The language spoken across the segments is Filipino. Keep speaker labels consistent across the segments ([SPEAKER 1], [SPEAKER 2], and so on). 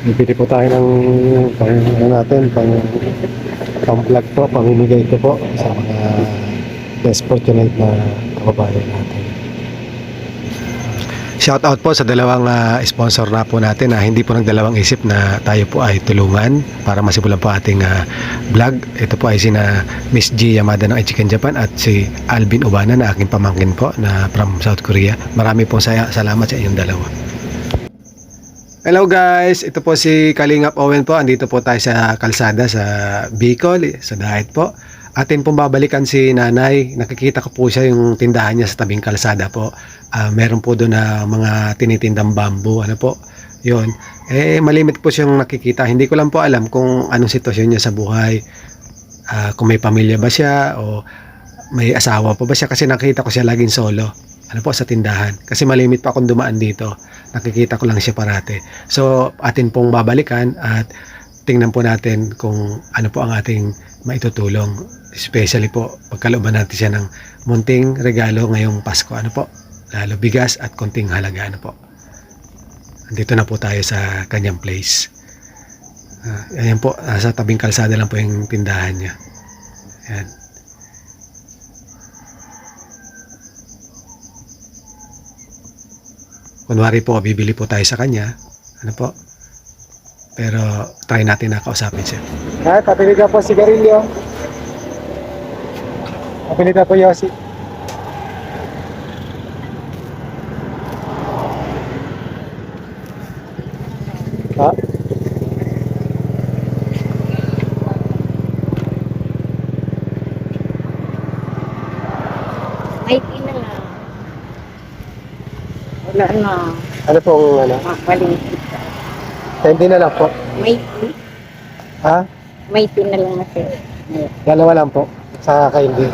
[SPEAKER 1] Bibili po tayo ng pang ano natin, pang vlog po, pamimigay ito po sa mga less fortunate na kababayan natin. Shout out po sa dalawang sponsor na po natin na hindi po nagdalawang isip na tayo po ay tulungan para masimulan po ating vlog. Ito po ay sina Miss G Yamada ng Ichiken Japan at si Alvin Ubana na aking pamangkin po na from South Korea. Marami pong salamat sa inyong dalawa. Hello guys, ito po si Kalingap Owen po. Andito po tayo sa kalsada sa Bicol, sa Dahit po. Atin pong babalikan si nanay. Nakikita ko po siya yung tindahan niya sa tabing kalsada po. Meron po doon na mga tinitindang bamboo. Ano po? Yun. Malimit po siyang nakikita. Hindi ko lang po alam kung anong sitwasyon niya sa buhay. Kung may pamilya ba siya o may asawa pa ba siya. Kasi nakita ko siya laging solo. Ano po, sa tindahan. Kasi malimit pa akong dumaan dito. Nakikita ko lang siya parate. So, atin pong babalikan at tingnan po natin kung ano po ang ating maitutulong. Especially po, pagkalooban natin siya ng munting regalo ngayong Pasko. Ano po? Lalo bigas at konting halaga. Ano po? Andito na po tayo sa kanyang place. Ayan po, sa tabing kalsada lang po yung tindahan niya. Ayan. Kunwari po, bibili po tayo sa kanya. Ano po? Pero, try natin na kausapin siya. Kapili ka po sigarilyo. Kapili ka po Yossi. Ha?
[SPEAKER 2] Ay, na lang. Wala na.
[SPEAKER 1] Ano pong ano?
[SPEAKER 2] Maliit.
[SPEAKER 1] Candy na lang po.
[SPEAKER 2] May
[SPEAKER 1] Ha?
[SPEAKER 2] na lang na sir.
[SPEAKER 1] Dalawa lang po. Sa candy.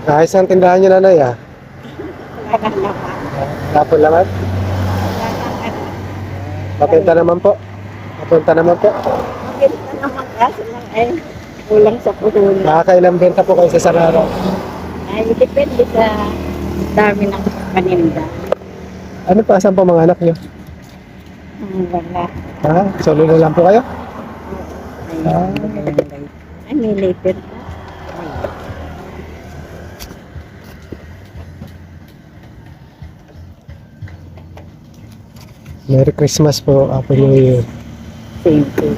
[SPEAKER 1] Ayos ang tindahan niyo nanay ah.
[SPEAKER 2] Wala na naman.
[SPEAKER 1] Lapon laman.
[SPEAKER 2] Wala na ano.
[SPEAKER 1] Papunta naman po. Papunta naman po.
[SPEAKER 2] Maganda naman kaso lang ay kulang sa puhunan.
[SPEAKER 1] Nakakailang benta po kayo sa sararo.
[SPEAKER 2] Ay, depende sa dami ng paninda.
[SPEAKER 1] Ano pa? Saan po mga anak niyo?
[SPEAKER 2] Wala.
[SPEAKER 1] Ha? Solo na lang po kayo?
[SPEAKER 2] Ay, may later.
[SPEAKER 1] Merry Christmas po. Happy New Year.
[SPEAKER 2] Same thing.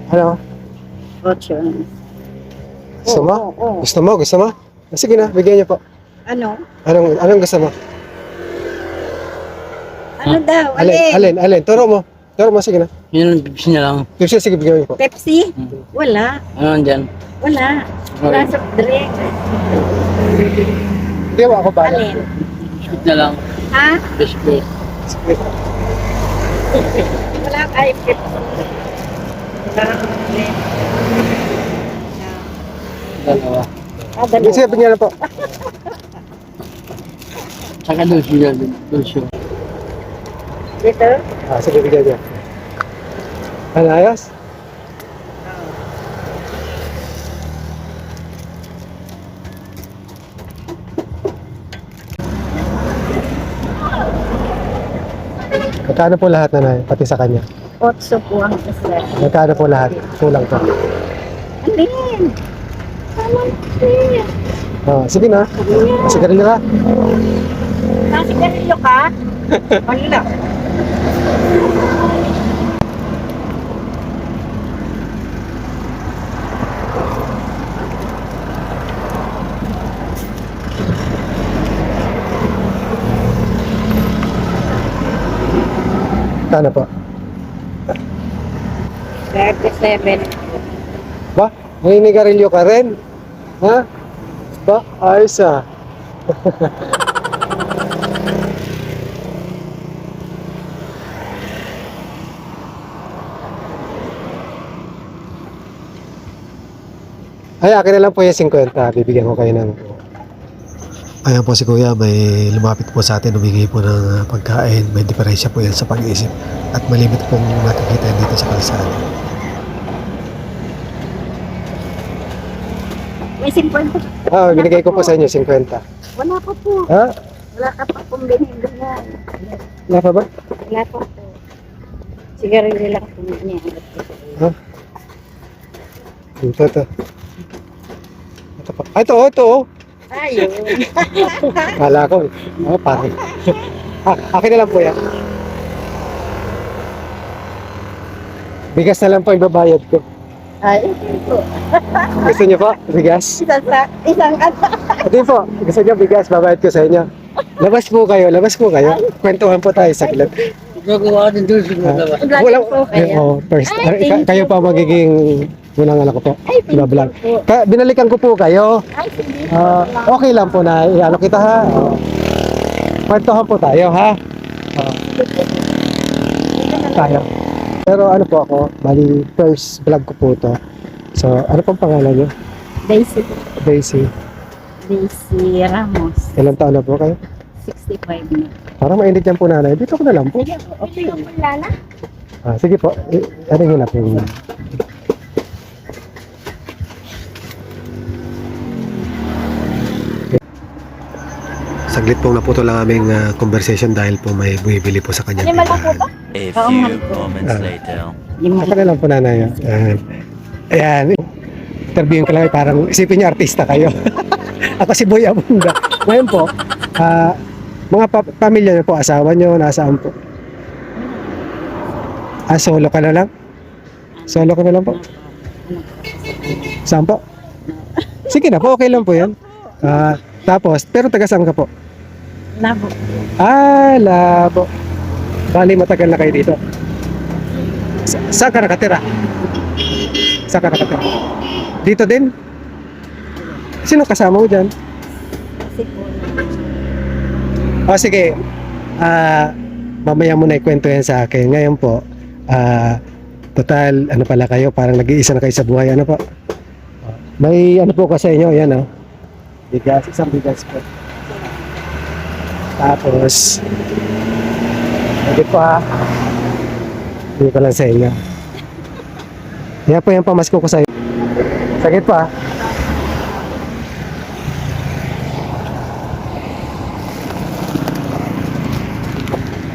[SPEAKER 1] Ano?
[SPEAKER 2] Ocho.
[SPEAKER 1] Gusto mo?
[SPEAKER 2] Oo.
[SPEAKER 1] Gusto mo? Gusto mo? Sige na, bigyan niyo po.
[SPEAKER 2] Ano?
[SPEAKER 1] Anong gusto mo?
[SPEAKER 2] Ano daw?
[SPEAKER 1] Alin? Turo mo. Turo mo, sige na.
[SPEAKER 3] Yun ang Pepsi niya lang.
[SPEAKER 1] Sige, bigyan niyo po.
[SPEAKER 2] Pepsi? Wala.
[SPEAKER 3] Ano nandyan?
[SPEAKER 2] Wala. Wala sa drink.
[SPEAKER 1] Hindi ako ba?
[SPEAKER 2] Alin?
[SPEAKER 3] Biscuit na lang.
[SPEAKER 2] Ha?
[SPEAKER 3] Biscuit.
[SPEAKER 2] Wala kayo Pepsi. Wala kang drink.
[SPEAKER 3] Dalawa.
[SPEAKER 1] Sige, bigyan na po.
[SPEAKER 3] Saka dulce yan. Dulce.
[SPEAKER 2] Dito?
[SPEAKER 1] Sige, bigyan niyo. Ano, ayos? Magkano po lahat na pati sa kanya?
[SPEAKER 2] Otso po ang isa.
[SPEAKER 1] Magkano po lahat? Kulang po.
[SPEAKER 2] Alin? Alam ko.
[SPEAKER 1] Sige na. Sigarilyo ka.
[SPEAKER 2] Nasigarilyo ka? Wala.
[SPEAKER 1] Magkano po?
[SPEAKER 2] 37.
[SPEAKER 1] Ba? May nigarilyo ka rin? Ha? Ba? Ayos ah. Ay, akin na lang po yung 50. Bibigyan ko kayo ng... Ayan po si Kuya, may lumapit po sa atin, humingi po ng pagkain. May diferensya po yan sa pag-iisip. At malimit pong makikita dito sa kalsada.
[SPEAKER 2] May 50.
[SPEAKER 1] Ah, binigay ko po sa inyo 50.
[SPEAKER 2] Wala pa po.
[SPEAKER 1] Ha?
[SPEAKER 2] Wala ka pa pong binigyan yan.
[SPEAKER 1] Wala pa ba?
[SPEAKER 2] Wala pa po. Sigarilyo lang po niya.
[SPEAKER 1] Ha? Ito. Ito pa. Ah, ito.
[SPEAKER 2] Ayun.
[SPEAKER 1] Kala ko. Oh, parang. Akin na lang po yan. Bigas na lang po yung babayad ko.
[SPEAKER 2] Ay, ito po.
[SPEAKER 1] Gusto niyo po? Bigas?
[SPEAKER 2] Isang
[SPEAKER 1] Ito po. Gusto niyo bigas? Babayad ko sa inyo. Labas po kayo. Kwentuhan po tayo saglit.
[SPEAKER 3] Gagawa din doon sa dalawa.
[SPEAKER 1] Wala
[SPEAKER 2] po kayo.
[SPEAKER 1] Oh, first. Kayo pa magiging unang anak ko po.
[SPEAKER 2] Ay,
[SPEAKER 1] Ibablog.
[SPEAKER 2] po.
[SPEAKER 1] Binalikan ko po kayo.
[SPEAKER 2] Ay, sige.
[SPEAKER 1] Okay lang po na i-ano kita ha. Kwentuhan po tayo ha. Tayo. Pero ano po ako, bali first vlog ko po to. So, ano pong pangalan niyo?
[SPEAKER 2] Daisy.
[SPEAKER 1] Daisy.
[SPEAKER 2] Daisy Ramos.
[SPEAKER 1] Ilang taon na po kayo?
[SPEAKER 2] 65 na.
[SPEAKER 1] Parang mainit yan po nanay. Dito ko na lang po.
[SPEAKER 2] Sige po. Okay. Wala na.
[SPEAKER 1] Sige po. Ano yun na po? Saglit pong naputo lang aming conversation dahil po may bumibili po sa kanya.
[SPEAKER 2] Lima lang po ba?
[SPEAKER 4] A
[SPEAKER 2] Oo, mahal
[SPEAKER 4] few
[SPEAKER 2] po.
[SPEAKER 4] moments later.
[SPEAKER 2] Lima
[SPEAKER 1] Saka na lang po nanay. Ayan. Interviewin ko lang parang isipin niyo artista kayo. Ako si Boy Abunda. Ngayon po, mga pamilya niyo po, asawa niyo, nasaan po? Solo ka na lang? Solo ka na lang po? Saan po? Sige na po, okay lang po yan. Tapos, pero taga saan ka po?
[SPEAKER 2] Labo.
[SPEAKER 1] Labo. Bali, matagal na kayo dito. Saan ka nakatira? Saan ka nakatira? Dito din? Sino kasama mo dyan?
[SPEAKER 2] Kasi po
[SPEAKER 1] Sige. Mamaya mo na ikwento yan sa akin. Ngayon po, total, ano pala kayo, parang nag-iisa na kayo sa buhay. Ano po? May ano po ka sa inyo, yan bigas, isang bigas po. Tapos, hindi pa, hindi ko lang sa inyo. Yan po yung pamasko ko sa inyo. Sagit pa.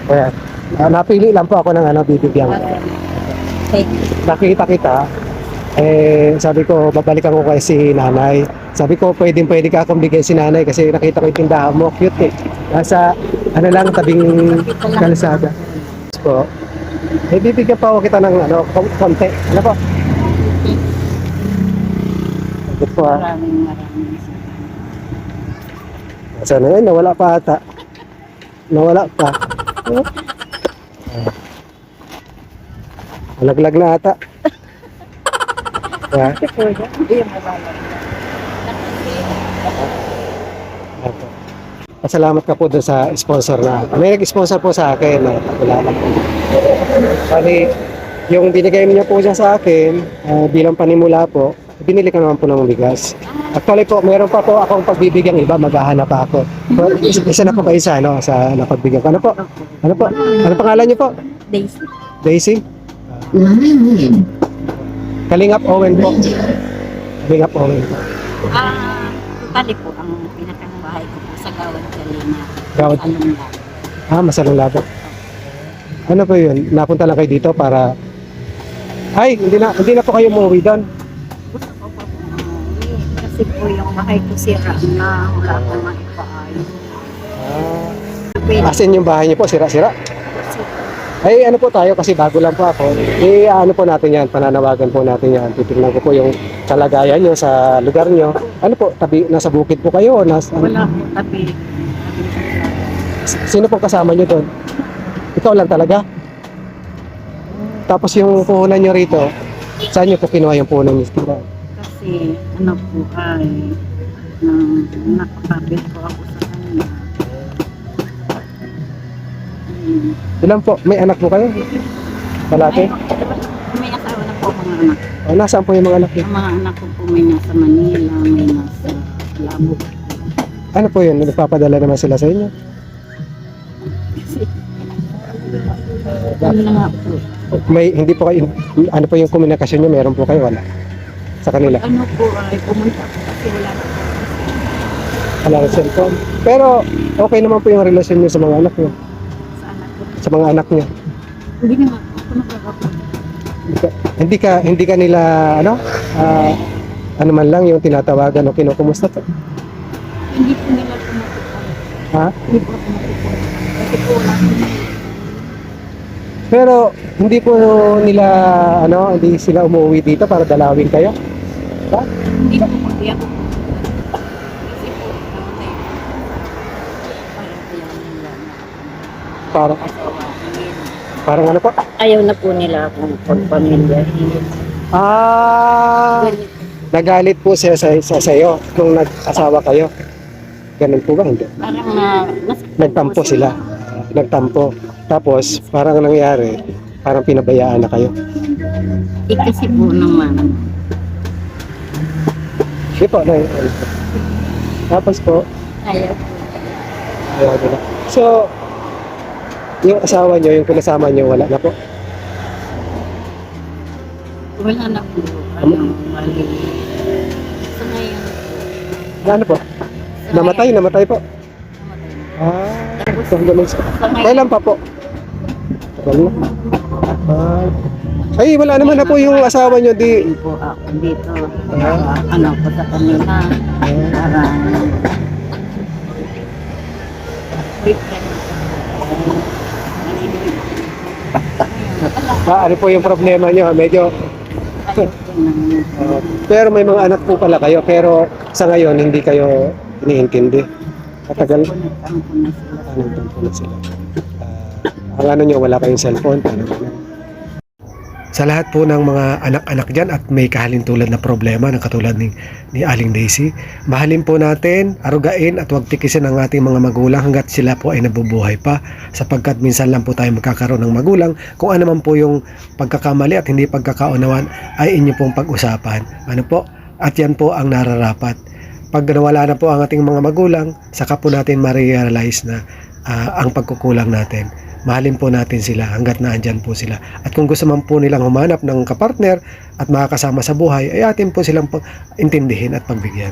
[SPEAKER 1] Ayan. Napili lang po ako ng bibigyan ko.
[SPEAKER 2] okay.
[SPEAKER 1] Nakita kita, sabi ko, babalikan ko kay si nanay. Sabi ko, pwede ka akong bigyan si nanay kasi nakita ko yung tindahan mo. Cute eh. Nasa, tabing kalsada. Po. Bibigyan pa ako kita ng konti. Ano po? Ito po
[SPEAKER 2] Maraming
[SPEAKER 1] Sana ngayon, nawala pa ata. Nawala pa. Alaglag na ata. Yeah.
[SPEAKER 2] Kasi po yan. Hindi yung mabalag.
[SPEAKER 1] Salamat ka po dun sa sponsor na. May nag-sponsor po sa akin. Wala po. Bali, yung binigay niya po siya sa akin, bilang panimula po, binili ka naman po ng bigas. Actually po, meron pa po akong pagbibigyan iba, maghahanap pa ako. So, isa na po kayo sa napagbigyan ko. Ano po? Ano po? Ano pangalan niyo po?
[SPEAKER 2] Daisy.
[SPEAKER 1] Daisy? Kalingap Owen po. Kalingap Owen po.
[SPEAKER 2] Totally po, ang pinakang bahay ko po sa Gawad Kalina.
[SPEAKER 1] Gawad?
[SPEAKER 2] Anong lang.
[SPEAKER 1] Masalong labo. Ano po yun? Napunta lang kayo dito para... Ay, hindi na po kayo umuwi doon.
[SPEAKER 2] Gusto ko pa po umuwi. Kasi po yung bahay ko sira na wala ko maipaayos. Pwede.
[SPEAKER 1] Asin yung bahay niyo po, sira-sira. Ay, ano po tayo kasi bago lang po ako. Ano po natin yan, pananawagan po natin yan. Titignan ko po yung kalagayan nyo sa lugar nyo. Ano po, nasa bukid po kayo o
[SPEAKER 2] Wala po tabi.
[SPEAKER 1] Sino po kasama nyo doon? Ikaw lang talaga? Tapos yung puhunan nyo rito, saan nyo po kinuha yung puhunan nyo?
[SPEAKER 2] Kasi ano po ay nakakabit po ako sa kanya.
[SPEAKER 1] Ilan po? May anak po kayo? Palate?
[SPEAKER 2] May asawa na po mga anak.
[SPEAKER 1] Nasaan po yung mga anak nyo?
[SPEAKER 2] Ang mga anak ko po may nasa Manila, may nasa Labo.
[SPEAKER 1] Ano po yun? Nagpapadala naman sila sa inyo?
[SPEAKER 2] Ano na nga po.
[SPEAKER 1] Hindi po kayo, ano po yung komunikasyon nyo? Meron po kayo? Wala? sa kanila?
[SPEAKER 2] Ano po ay pumunta po kasi wala na po
[SPEAKER 1] Wala na cellphone. Pero okay naman po yung relasyon niyo sa mga anak niyo.
[SPEAKER 2] sa anak ko.
[SPEAKER 1] Sa mga anak niyo.
[SPEAKER 2] Hindi naman po ako nakakapag.
[SPEAKER 1] Hindi ka nila ano? Ano man lang yung tinatawagan o kinukumusta po.
[SPEAKER 2] Hindi po nila pumupunta.
[SPEAKER 1] Ha?
[SPEAKER 2] Hindi po ako mapupunta. Kasi po wala po na.
[SPEAKER 1] Pero hindi po nila ano, hindi sila umuwi dito para dalawin kayo. Ha?
[SPEAKER 2] Hindi po hindi ako pupunta. Kasi po namatay po. Parang ayaw nila na
[SPEAKER 1] Parang
[SPEAKER 2] asawahin.
[SPEAKER 1] parang ano po?
[SPEAKER 2] Ayaw na po nila akong pagpamilyahin.
[SPEAKER 1] Nagalit po siya sa iyo nung nag-asawa kayo. Ganun po ba? Hindi.
[SPEAKER 2] Parang na
[SPEAKER 1] Nagtampo sila. Nagtampo. Tapos, parang nangyari, parang pinabayaan na kayo.
[SPEAKER 2] kasi po naman.
[SPEAKER 1] Hindi po. Tapos po,
[SPEAKER 2] Ayaw po.
[SPEAKER 1] ayaw nila. So, yung asawa nyo, yung pinasama nyo, wala na po.
[SPEAKER 2] Wala na po. Ano, mali. Sa ngayon po.
[SPEAKER 1] Ano po?
[SPEAKER 2] Sa
[SPEAKER 1] Namatay po.
[SPEAKER 2] namatay.
[SPEAKER 1] So, ganun siya.
[SPEAKER 2] Sa ngayon,
[SPEAKER 1] Kailan pa po? Tagal na. Ay, wala naman na po yung asawa nyo. Di,
[SPEAKER 2] po ako dito. Ano po sa kanila. Parang boyfriend.
[SPEAKER 1] ano po yung problema nyo? Medyo,
[SPEAKER 2] Ayaw po ng
[SPEAKER 1] pero may mga anak po pala kayo. Pero sa ngayon, hindi kayo iniintindi. Matagal.
[SPEAKER 2] nagtampo na sila.
[SPEAKER 1] Anong tempo na sila? Ang ano nyo, wala kayong cellphone. Sa lahat po ng mga anak-anak dyan at may kahalintulad na problema na katulad ni Aling Daisy, mahalin po natin, arugain at huwag tikisin ang ating mga magulang hanggat sila po ay nabubuhay pa, sapagkat minsan lang po tayo magkakaroon ng magulang. Kung ano man po yung pagkakamali at hindi pagkakaunawan ay inyo pong pag-usapan. Ano po? At yan po ang nararapat. Pag nawala na po ang ating mga magulang, saka po natin ma-realize na ang pagkukulang natin. Mahalin po natin sila hanggat naandyan po sila. At kung gusto man po nilang humanap ng kapartner at makakasama sa buhay, ay atin po silang intindihin at pagbigyan.